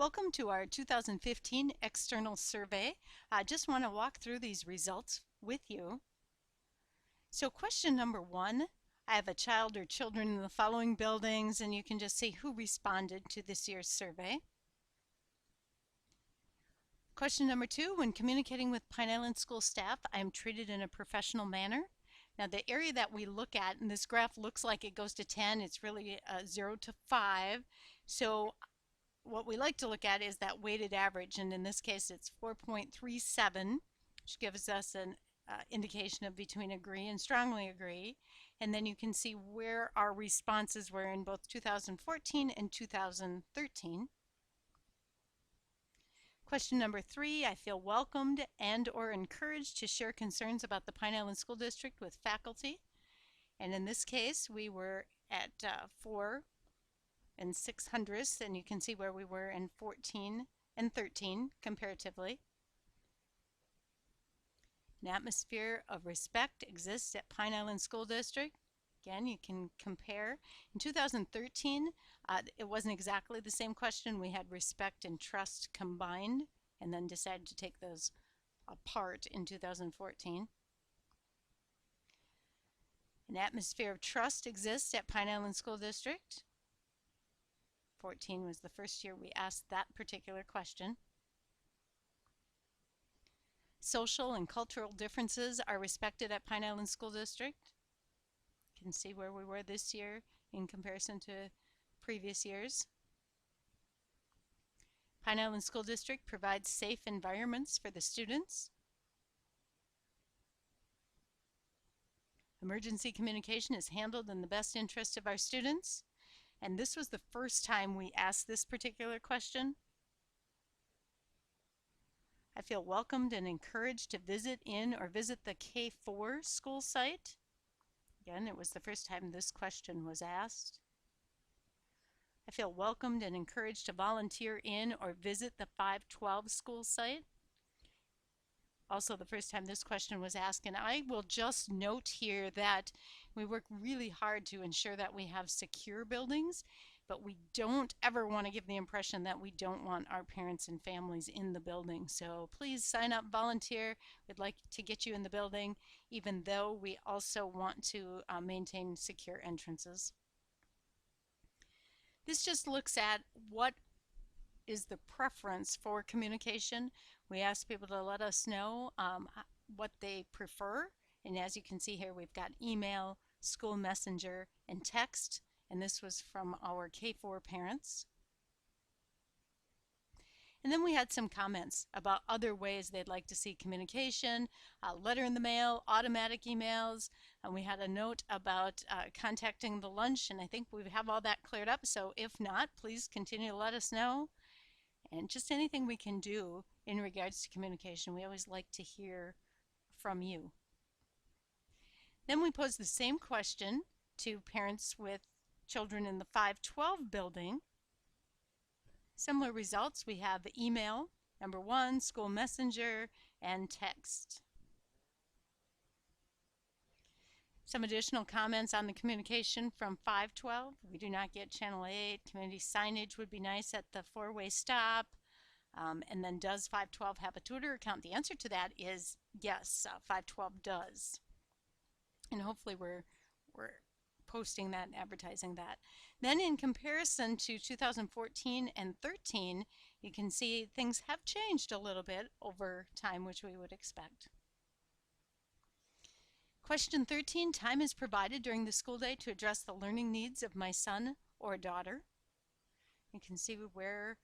Welcome to our 2015 external survey. I just want to walk through these results with you. So question number 1, I have a child or children in the following buildings, and you can just see who responded to this year's survey. Question number 2, when communicating with Pine Island School staff, I am treated in a professional manner. Now the area that we look at, and this graph looks like it goes to 10, it's really 0 to 5. So what we like to look at is that weighted average, and in this case it's 4.37, which gives us an indication of between agree and strongly agree. And then you can see where our responses were in both 2014 and 2013. Question number 3, I feel welcomed and or encouraged to share concerns about the Pine Island School District with faculty. And in this case we were at 4 and 600ths, and you can see where we were in 14 and 13 comparatively. An atmosphere of respect exists at Pine Island School District. Again, you can compare. In 2013, it wasn't exactly the same question. We had respect and trust combined, and then decided to take those apart in 2014. An atmosphere of trust exists at Pine Island School District. 14 was the first year we asked that particular question. Social and cultural differences are respected at Pine Island School District. You can see where we were this year in comparison to previous years. Pine Island School District provides safe environments for the students. Emergency communication is handled in the best interest of our students. And this was the first time we asked this particular question. I feel welcomed and encouraged to visit in or visit the K4 school site. Again, it was the first time this question was asked. I feel welcomed and encouraged to volunteer in or visit the 512 school site. Also the first time this question was asked, and I will just note here that we work really hard to ensure that we have secure buildings, but we don't ever want to give the impression that we don't want our parents and families in the building. So please sign up, volunteer. We'd like to get you in the building, even though we also want to maintain secure entrances. This just looks at what is the preference for communication. We ask people to let us know what they prefer, and as you can see here, we've got email, school messenger, and text, and this was from our K4 parents. And then we had some comments about other ways they'd like to see communication, letter in the mail, automatic emails, and we had a note about contacting the lunch, and I think we have all that cleared up. So if not, please continue to let us know. And just anything we can do in regards to communication, we always like to hear from you. Then we pose the same question to parents with children in the 512 building. Similar results, we have email, number 1, school messenger, and text. Some additional comments on the communication from 512. We do not get channel 8. Community signage would be nice at the four-way stop. And then does 512 have a Twitter account? The answer to that is yes, 512 does. And hopefully we're posting that and advertising that. Then in comparison to 2014 and 13, you can see things have changed a little bit over time, which we would expect. Question 13, time is provided during the school day to address the learning needs of my son or daughter. You can see where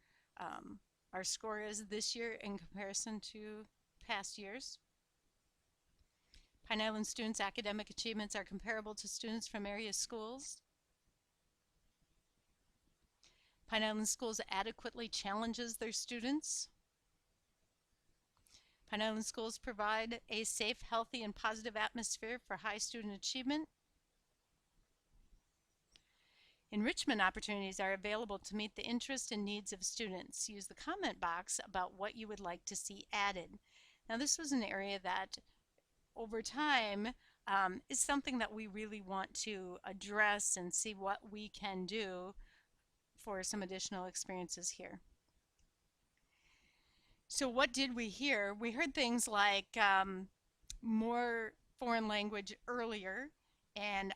our score is this year in comparison to past years. Pine Island students' academic achievements are comparable to students from area schools. Pine Island Schools adequately challenges their students. Pine Island Schools provide a safe, healthy, and positive atmosphere for high student achievement. Enrichment opportunities are available to meet the interests and needs of students. Use the comment box about what you would like to see added. Now this was an area that over time is something that we really want to address and see what we can do for some additional experiences here. So what did we hear? We heard things like more foreign language earlier, and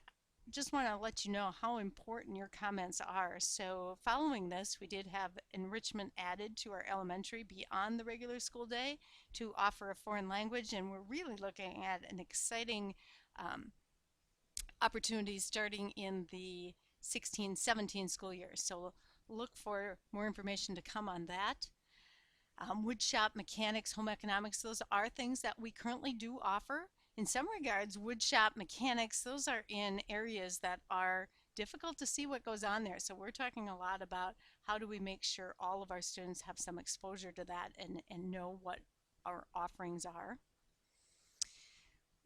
just want to let you know how important your comments are. So following this, we did have enrichment added to our elementary beyond the regular school day to offer a foreign language, and we're really looking at an exciting um, opportunity starting in the 16-17 school year. So look for more information to come on that. Woodshop mechanics, home economics, those are things that we currently do offer. In some regards, woodshop mechanics, those are in areas that are difficult to see what goes on there. So we're talking a lot about how do we make sure all of our students have some exposure to that and know what our offerings are.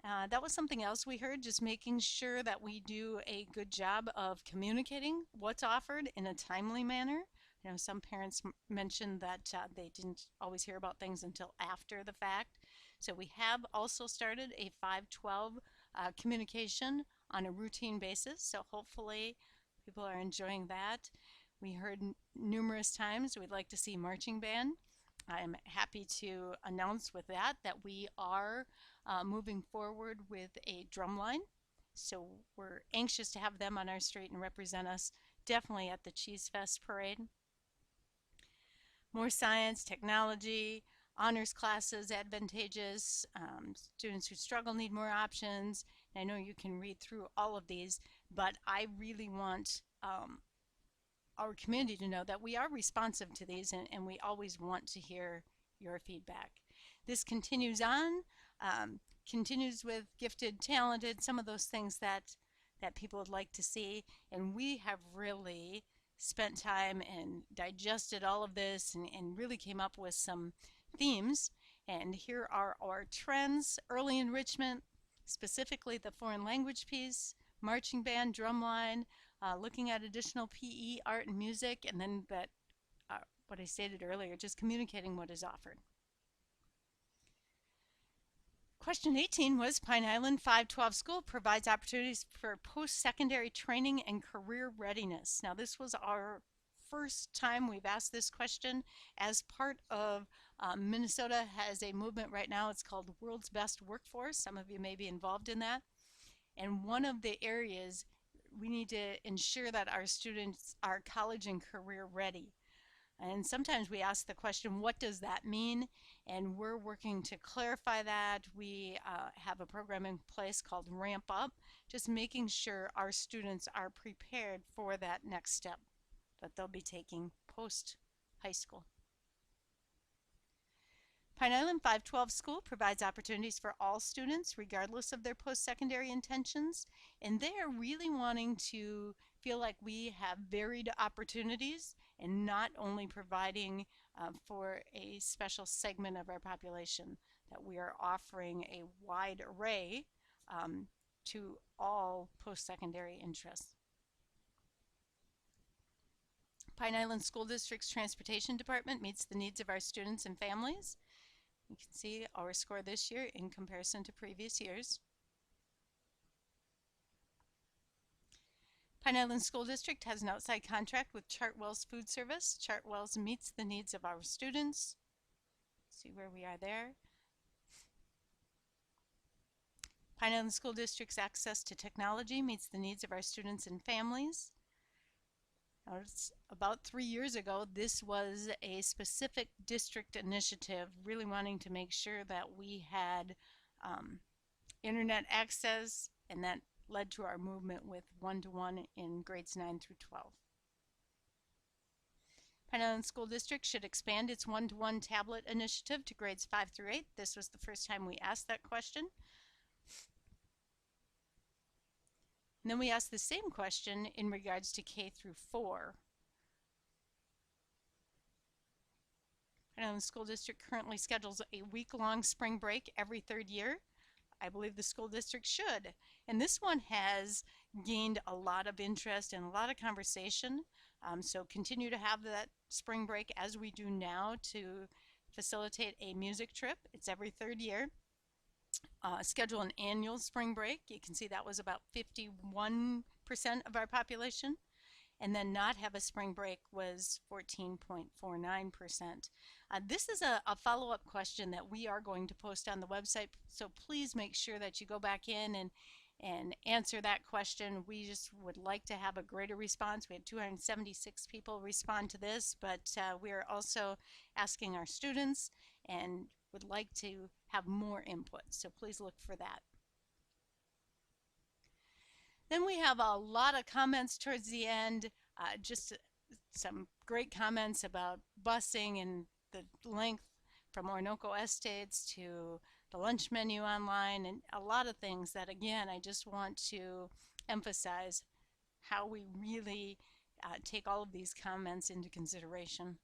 That was something else we heard, just making sure that we do a good job of communicating what's offered in a timely manner. You know, some parents mentioned that they didn't always hear about things until after the fact. So we have also started a 512 communication on a routine basis. So hopefully people are enjoying that. We heard numerous times we'd like to see marching band. I'm happy to announce with that that we are moving forward with a drum line. So we're anxious to have them on our street and represent us definitely at the Cheese Fest parade. More science, technology, honors classes advantageous. Students who struggle need more options. And I know you can read through all of these, but I really want our community to know that we are responsive to these and we always want to hear your feedback. This continues on, continues with gifted, talented, some of those things that people would like to see. And we have really spent time and digested all of this and really came up with some themes. And here are our trends: early enrichment, specifically the foreign language piece, marching band, drumline, looking at additional PE, art, and music, and then what I stated earlier, just communicating what is offered. Question 18 was Pine Island 512 School provides opportunities for post-secondary training and career readiness. Now this was our first time we've asked this question as part of Minnesota has a movement right now. It's called World's Best Workforce. Some of you may be involved in that. And one of the areas we need to ensure that our students are college and career ready. And sometimes we ask the question, what does that mean? And we're working to clarify that. We have a program in place called Ramp Up, just making sure our students are prepared for that next step that they'll be taking post high school. Pine Island 512 School provides opportunities for all students regardless of their post-secondary intentions, and they are really wanting to feel like we have varied opportunities and not only providing for a special segment of our population, that we are offering a wide array to all post-secondary interests. Pine Island School District's Transportation Department meets the needs of our students and families. You can see our score this year in comparison to previous years. Pine Island School District has an outside contract with Chartwell's Food Service. Chartwell's meets the needs of our students. See where we are there. Pine Island School District's access to technology meets the needs of our students and families. Now, it's about 3 years ago, this was a specific district initiative, really wanting to make sure that we had internet access, and that led to our movement with one-to-one in grades 9 through 12. Pine Island School District should expand its one-to-one tablet initiative to grades 5 through 8. This was the first time we asked that question. And then we asked the same question in regards to K through 4. Pine Island School District currently schedules a week-long spring break every third year. I believe the school district should. And this one has gained a lot of interest and a lot of conversation. So continue to have that spring break as we do now to facilitate a music trip. It's every third year. Schedule an annual spring break. You can see that was about 51% of our population. and then not have a spring break was 14.49%. This is a follow-up question that we are going to post on the website, so please make sure that you go back in and answer that question. We just would like to have a greater response. We had 276 people respond to this, but we are also asking our students and would like to have more input, so please look for that. Then we have a lot of comments towards the end, just some great comments about busing and the length from Orinoco Estates to the lunch menu online, and a lot of things that, again, I just want to emphasize how we really take all of these comments into consideration.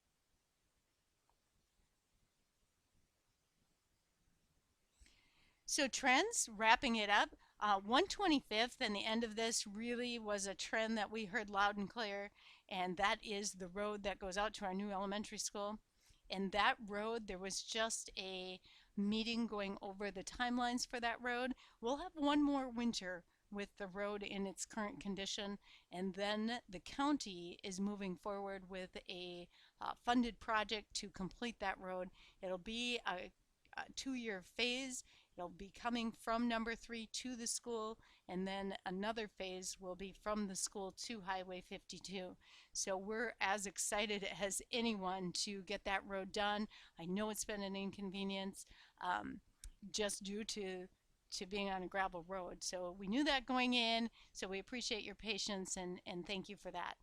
So trends, wrapping it up, 125th and the end of this really was a trend that we heard loud and clear, and that is the road that goes out to our new elementary school. And that road, there was just a meeting going over the timelines for that road. We'll have one more winter with the road in its current condition, and then the county is moving forward with a funded project to complete that road. It'll be a 2-year phase. It'll be coming from number 3 to the school, and then another phase will be from the school to Highway 52. So we're as excited as anyone to get that road done. I know it's been an inconvenience just due to being on a gravel road. So we knew that going in, so we appreciate your patience and thank you for that.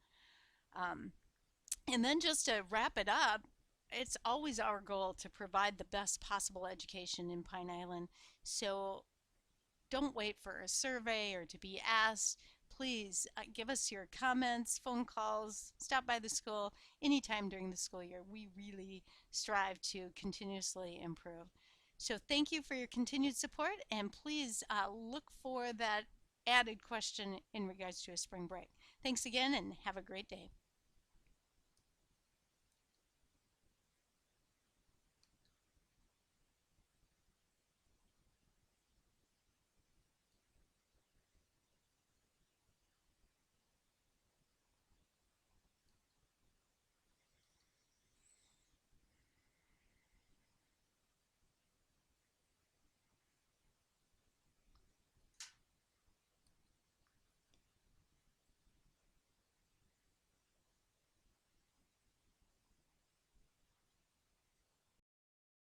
And then just to wrap it up, it's always our goal to provide the best possible education in Pine Island. So don't wait for a survey or to be asked. Please give us your comments, phone calls, stop by the school anytime during the school year. We really strive to continuously improve. So thank you for your continued support, and please look for that added question in regards to a spring break. Thanks again, and have a great day.